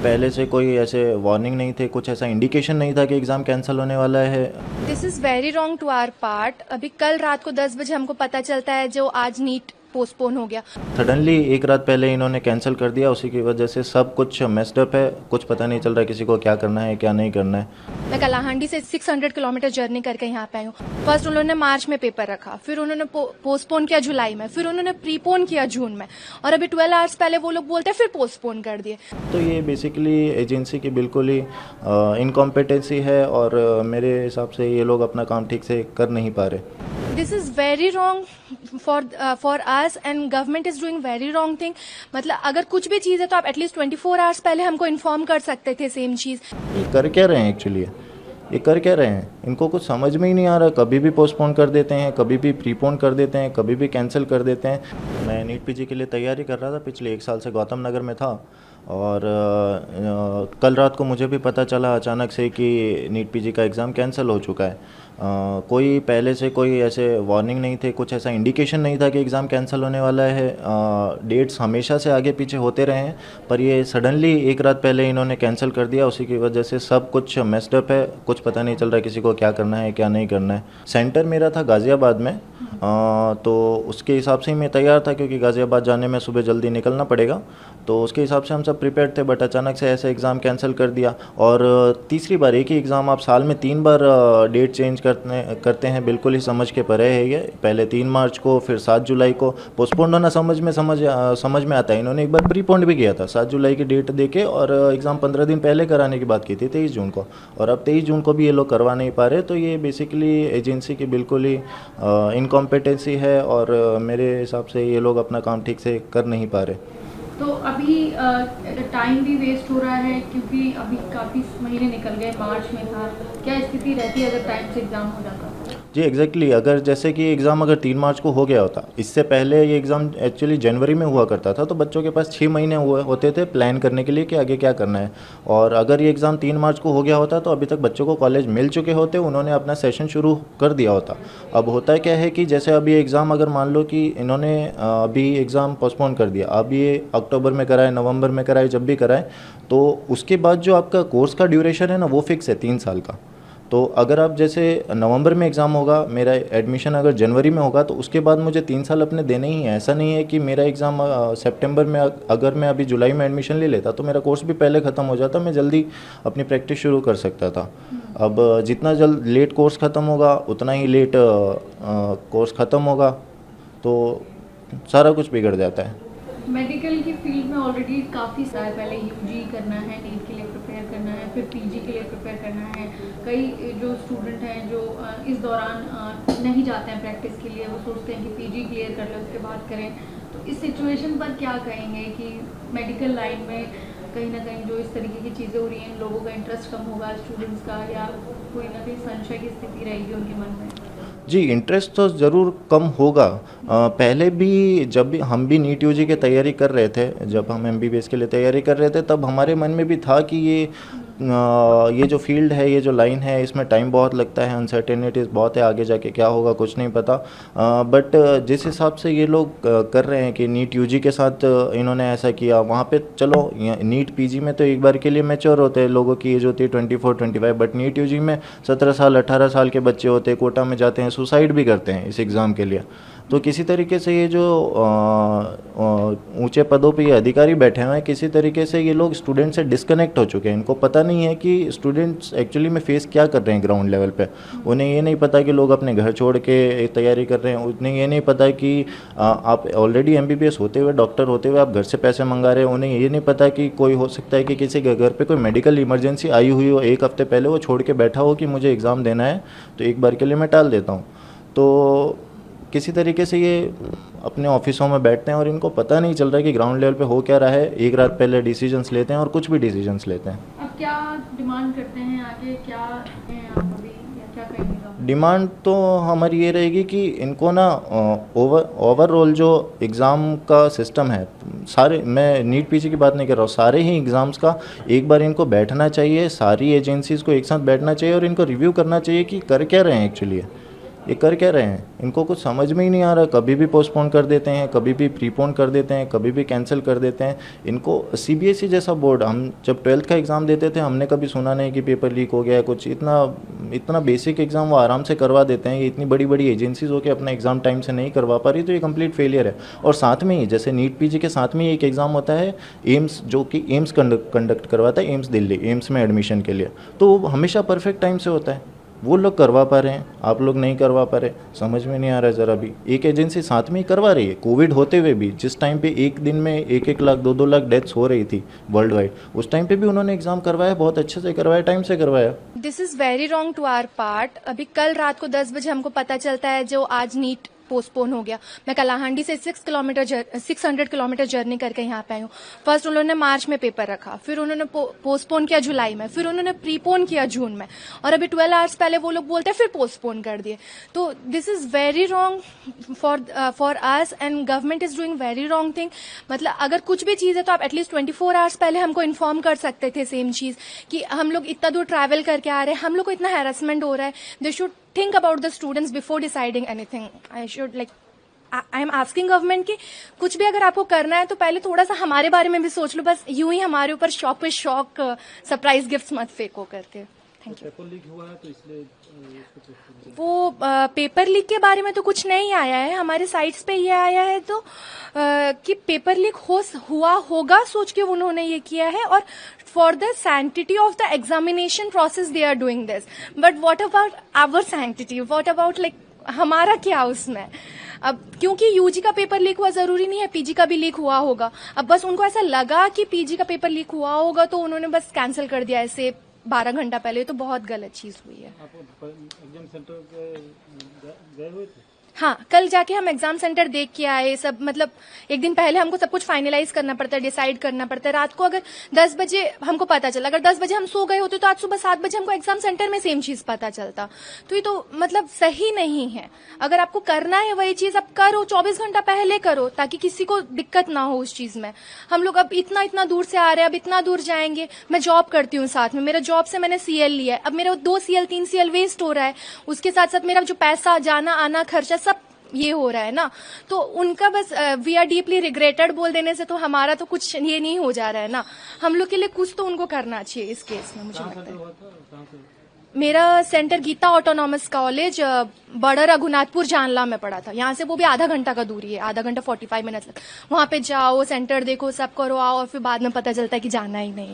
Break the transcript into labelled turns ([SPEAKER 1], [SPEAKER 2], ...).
[SPEAKER 1] पहले से कोई ऐसे वार्निंग नहीं थे, कुछ ऐसा इंडिकेशन नहीं था कि एग्ज़ाम कैंसिल होने वाला है।
[SPEAKER 2] This is very wrong to our part. अभी कल रात को 10 बजे हमको पता चलता है जो आज नीट पोस्टपोन हो गया।
[SPEAKER 1] सडनली एक रात पहले इन्होंने कैंसिल कर दिया, उसी की वजह से सब कुछ मेस्ड अप है। कुछ पता नहीं चल रहा है किसी को क्या करना है क्या नहीं करना है।
[SPEAKER 2] मैं कलाहांडी से 600 किलोमीटर जर्नी करके यहाँ पे आई हूँ। फर्स्ट उन्होंने मार्च में पेपर रखा, फिर उन्होंने पोस्टपोन किया जुलाई में, फिर उन्होंने प्रीपोन किया जून में, और अभी 12 आवर्स पहले वो लोग बोलते हैं फिर पोस्टपोन कर दिए।
[SPEAKER 1] तो ये बेसिकली एजेंसी की बिल्कुल ही इनकॉम्पिटेंसी है, और मेरे हिसाब से ये लोग अपना काम ठीक से कर नहीं पा रहे।
[SPEAKER 2] This is very wrong for us and government is doing very wrong thing. मतलब अगर कुछ भी चीज़ है तो आप एटलीस्ट 24 आवर्स पहले हमको इन्फॉर्म कर सकते थे सेम चीज़।
[SPEAKER 1] ये कर क्या रहे हैं एक्चुअली, ये कर क्या रहे हैं, इनको कुछ समझ में ही नहीं आ रहा। कभी भी पोस्टपोन कर देते हैं, कभी भी प्रीपोन कर देते हैं, कभी भी कैंसिल कर देते हैं। मैं नीट पीजी के लिए तैयारी कर रहा था, पिछले 1 साल से गौतम नगर में था, और कल रात को मुझे भी पता चला अचानक से कि नीट पीजी का एग्ज़ाम कैंसिल हो चुका है। कोई पहले से कोई ऐसे वार्निंग नहीं थे, कुछ ऐसा इंडिकेशन नहीं था कि एग्ज़ाम कैंसिल होने वाला है। डेट्स हमेशा से आगे पीछे होते रहे हैं, पर ये सडनली एक रात पहले इन्होंने कैंसिल कर दिया, उसी की वजह से सब कुछ मेस्ड अप है। कुछ पता नहीं चल रहा है किसी को क्या करना है क्या नहीं करना है। सेंटर मेरा था गाज़ियाबाद में, तो उसके हिसाब से ही मैं तैयार था, क्योंकि गाज़ियाबाद जाने में सुबह जल्दी निकलना पड़ेगा, तो उसके हिसाब से हम सब प्रिपेयर्ड थे। बट अचानक से ऐसे एग्ज़ाम कैंसिल कर दिया, और तीसरी बार एक ही एग्ज़ाम आप साल में 3 बार डेट चेंज करते हैं, बिल्कुल ही समझ के परे है ये। पहले 3 मार्च को, फिर 7 जुलाई को पोस्टपोन होना समझ में आता है। इन्होंने एक बार प्रीपोन्ड भी किया था 7 जुलाई की डेट देके, और एग्ज़ाम 15 दिन पहले कराने की बात की थी 23 जून को, और अब 23 जून को भी ये लोग करवा नहीं पा रहे। तो ये बेसिकली एजेंसी की बिल्कुल ही इनकॉम्पिटेंसी है, और मेरे हिसाब से ये लोग अपना काम ठीक से कर नहीं पा रहे।
[SPEAKER 3] तो अभी टाइम भी वेस्ट हो रहा है, क्योंकि अभी काफ़ी महीने निकल गए, मार्च में था। क्या स्थिति रहती अगर टाइम से एग्ज़ाम हो जाता?
[SPEAKER 1] जी एग्जैक्टली, अगर जैसे कि एग्ज़ाम अगर 3 मार्च को हो गया होता, इससे पहले ये एग्ज़ाम एक्चुअली जनवरी में हुआ करता था, तो बच्चों के पास 6 महीने होते थे प्लान करने के लिए कि आगे क्या करना है। और अगर ये एग्ज़ाम 3 मार्च को हो गया होता तो अभी तक बच्चों को कॉलेज मिल चुके होते, उन्होंने अपना सेशन शुरू कर दिया होता। अब होता क्या है कि जैसे अभी एग्ज़ाम अगर मान लो कि इन्होंने अभी एग्ज़ाम पोस्टपोन कर दिया, अब ये अक्टूबर में कराए, नवंबर में कराए, जब भी कराए, तो उसके बाद जो आपका कोर्स का ड्यूरेशन है ना, वो फिक्स है 3 साल का। तो अगर आप जैसे नवंबर में एग्ज़ाम होगा, मेरा एडमिशन अगर जनवरी में होगा, तो उसके बाद मुझे 3 साल अपने देने ही हैं। ऐसा नहीं है कि मेरा एग्ज़ाम सितंबर में, अगर मैं अभी जुलाई में एडमिशन ले लेता तो मेरा कोर्स भी पहले ख़त्म हो जाता, मैं जल्दी अपनी प्रैक्टिस शुरू कर सकता था। अब जितना जल्द लेट कोर्स ख़त्म होगा, उतना ही लेट कोर्स ख़त्म होगा, तो सारा कुछ बिगड़ जाता है।
[SPEAKER 3] मेडिकल की फील्ड में ऑलरेडी काफ़ी साल पहले यूजी करना है, नीट के लिए प्रिपेयर करना है, फिर पीजी के लिए प्रिपेयर करना है। कई जो स्टूडेंट हैं जो इस दौरान नहीं जाते हैं प्रैक्टिस के लिए, वो सोचते हैं कि पीजी क्लियर कर ले उसके बाद करें। तो इस सिचुएशन पर क्या कहेंगे कि मेडिकल लाइन में कहीं ना कहीं जो इस तरीके की चीज़ें हो रही हैं, लोगों का इंटरेस्ट कम होगा स्टूडेंट्स का, या कोई ना कोई संशय की स्थिति रहेगी उनके मन में?
[SPEAKER 1] जी, इंटरेस्ट तो ज़रूर कम होगा। पहले भी जब भी हम भी नीट यूजी की तैयारी कर रहे थे, जब हम एमबीबीएस के लिए तैयारी कर रहे थे, तब हमारे मन में भी था कि ये जो फील्ड है, ये जो लाइन है, इसमें टाइम बहुत लगता है, अनसर्टेनिटीज़ बहुत है, आगे जाके क्या होगा कुछ नहीं पता। बट जिस हिसाब से ये लोग कर रहे हैं कि नीट यूजी के साथ इन्होंने ऐसा किया, वहाँ पे चलो नीट पीजी में तो एक बार के लिए मैच्योर होते हैं, लोगों की एज होती है 24-25, बट नीट यूजी में 17 साल 18 साल के बच्चे होते हैं, कोटा में जाते हैं, सुसाइड भी करते हैं इस एग्ज़ाम के लिए। तो किसी तरीके से ये जो ऊंचे पदों पे ये अधिकारी बैठे हुए हैं, किसी तरीके से ये लोग स्टूडेंट से डिस्कनेक्ट हो चुके हैं। इनको पता नहीं है कि स्टूडेंट्स एक्चुअली में फेस क्या कर रहे हैं ग्राउंड लेवल पे। उन्हें ये नहीं पता कि लोग अपने घर छोड़ के तैयारी कर रहे हैं। उन्हें ये नहीं पता कि आप ऑलरेडी एमबीबीएस होते हुए, डॉक्टर होते हुए आप घर से पैसे मंगा रहे हैं। उन्हें ये नहीं पता कि कोई हो सकता है कि किसी के घर पर कोई मेडिकल इमरजेंसी आई हुई हो, 1 हफ्ते पहले वो छोड़ के बैठा हो कि मुझे एग्ज़ाम देना है, तो एक बार के लिए मैं टाल देता हूँ। तो किसी तरीके से ये अपने ऑफिसों में बैठते हैं और इनको पता नहीं चल रहा है कि ग्राउंड लेवल पे हो क्या रहा है। एक रात पहले डिसीजंस लेते हैं और कुछ भी डिसीजंस लेते हैं।
[SPEAKER 3] अब क्या डिमांड करते हैं आगे, क्या हैं आप अभी, या क्या कहेंगे?
[SPEAKER 1] डिमांड तो हमारी ये रहेगी कि इनको ना ओवरऑल जो एग्ज़ाम का सिस्टम है, सारे, मैं नीट पीजी की बात नहीं कर रहा हूँ, सारे ही एग्ज़ाम्स का एक बार इनको बैठना चाहिए, सारी एजेंसीज़ को एक साथ बैठना चाहिए और इनको रिव्यू करना चाहिए कि कर क्या रहे हैं एक्चुअली। ये कर क्या रहे हैं, इनको कुछ समझ में ही नहीं आ रहा। कभी भी पोस्टपोन कर देते हैं, कभी भी प्रीपोन कर देते हैं, कभी भी कैंसिल कर देते हैं। इनको सीबीएसई जैसा बोर्ड, हम जब 12th का एग्ज़ाम देते थे हमने कभी सुना नहीं कि पेपर लीक हो गया है कुछ। इतना बेसिक एग्ज़ाम वो आराम से करवा देते हैं। ये इतनी बड़ी बड़ी एजेंसीज होकर अपना एग्ज़ाम टाइम से नहीं करवा पा रही, तो ये कंप्लीट फेलियर है। और साथ में ही जैसे नीट पीजी के साथ में ही एक एग्ज़ाम होता है एम्स, जो कि एम्स कंडक्ट करवाता है, एम्स दिल्ली, एम्स में एडमिशन के लिए, तो वो हमेशा परफेक्ट टाइम से होता है। वो लोग करवा पा रहे हैं, आप लोग नहीं करवा पा रहे, समझ में नहीं आ रहा है ज़रा भी। एक एजेंसी साथ में ही करवा रही है, कोविड होते हुए भी, जिस टाइम पे एक दिन में 1-1 लाख 2-2 लाख डेथ्स हो रही थी वर्ल्ड वाइड, उस टाइम पे भी उन्होंने एग्ज़ाम करवाया, बहुत अच्छे से करवाया, टाइम से करवाया।
[SPEAKER 2] This is very wrong to our part. अभी कल रात को 10 बजे हमको पता चलता है जो आज नीट पोस्टपोन हो गया। मैं कलाहांडी से 600 किलोमीटर जर्नी करके यहाँ पे आई हूँ। फर्स्ट उन्होंने मार्च में पेपर रखा, फिर उन्होंने पोस्टपोन किया जुलाई में, फिर उन्होंने प्रीपोन किया जून में, और अभी 12 आवर्स पहले वो लोग बोलते हैं फिर पोस्टपोन कर दिए। तो this is very wrong for us and government is doing very wrong thing. मतलब अगर कुछ भी चीज है तो आप एटलीस्ट 24 आवर्स पहले हमको इन्फॉर्म कर सकते थे। सेम चीज कि हम लोग इतना दूर ट्रैवल करके आ रहे हैं, हम लोग को इतना हैरेसमेंट हो रहा है। They should think about the students before deciding anything. I am asking government कि कुछ भी अगर आपको करना है तो पहले थोड़ा सा हमारे बारे में भी सोच लो। बस यूं ही हमारे ऊपर शॉक पे शॉक सरप्राइज गिफ्ट्स मत फेंको करके। Thank you.
[SPEAKER 4] पेपर लीक हुआ है तो इसलिए
[SPEAKER 2] वो पेपर लीक के बारे में तो कुछ नहीं आया है, हमारे साइट्स पे ये आया है तो कि पेपर लीक हुआ होगा सोच के उन्होंने ये किया है, और for the sanctity of the examination process they are doing this. But what about our sanctity, what about like हमारा क्या उसमें। अब क्योंकि यूजी का पेपर लीक हुआ जरूरी नहीं है पीजी का भी लीक हुआ होगा। अब बस उनको ऐसा लगा कि पीजी का पेपर लीक हुआ होगा तो उन्होंने बस कैंसिल कर दिया ऐसे 12 घंटा पहले। तो बहुत गलत चीज हुई है।
[SPEAKER 4] आप एग्जाम सेंटर गए हुए थे?
[SPEAKER 2] हाँ, कल जाके हम एग्जाम सेंटर देख के आए सब। मतलब एक दिन पहले हमको सब कुछ फाइनलाइज करना पड़ता है, डिसाइड करना पड़ता है। रात को अगर 10 बजे हमको पता चला, अगर 10 बजे हम सो गए होते तो आज सुबह 7 बजे हमको एग्जाम सेंटर में सेम चीज पता चलता। तो ये तो मतलब सही नहीं है। अगर आपको करना है वही चीज आप करो, 24 घंटा पहले करो ताकि किसी को दिक्कत ना हो उस चीज में। हम लोग अब इतना दूर से आ रहे हैं, अब इतना दूर जाएंगे। मैं जॉब करती हूँ साथ में, मेरा जॉब से मैंने सीएल लिया है, अब मेरा 2 CL 3 CL वेस्ट हो रहा है। उसके साथ साथ मेरा जो पैसा जाना आना खर्चा सब ये हो रहा है ना। तो उनका बस वी आर डीपली रिग्रेटेड बोल देने से तो हमारा तो कुछ ये नहीं हो जा रहा है ना। हम लोग के लिए कुछ तो उनको करना चाहिए इस केस में, मुझे लगता है। मेरा सेंटर गीता ऑटोनॉमस कॉलेज बड़ा रघुनाथपुर जानला में पड़ा था। यहाँ से वो भी आधा घंटा का दूरी है, आधा घंटा 45 मिनट लग। वहां पे जाओ, सेंटर देखो, सब करो, आओ, और फिर बाद में पता चलता है कि जाना ही नहीं है।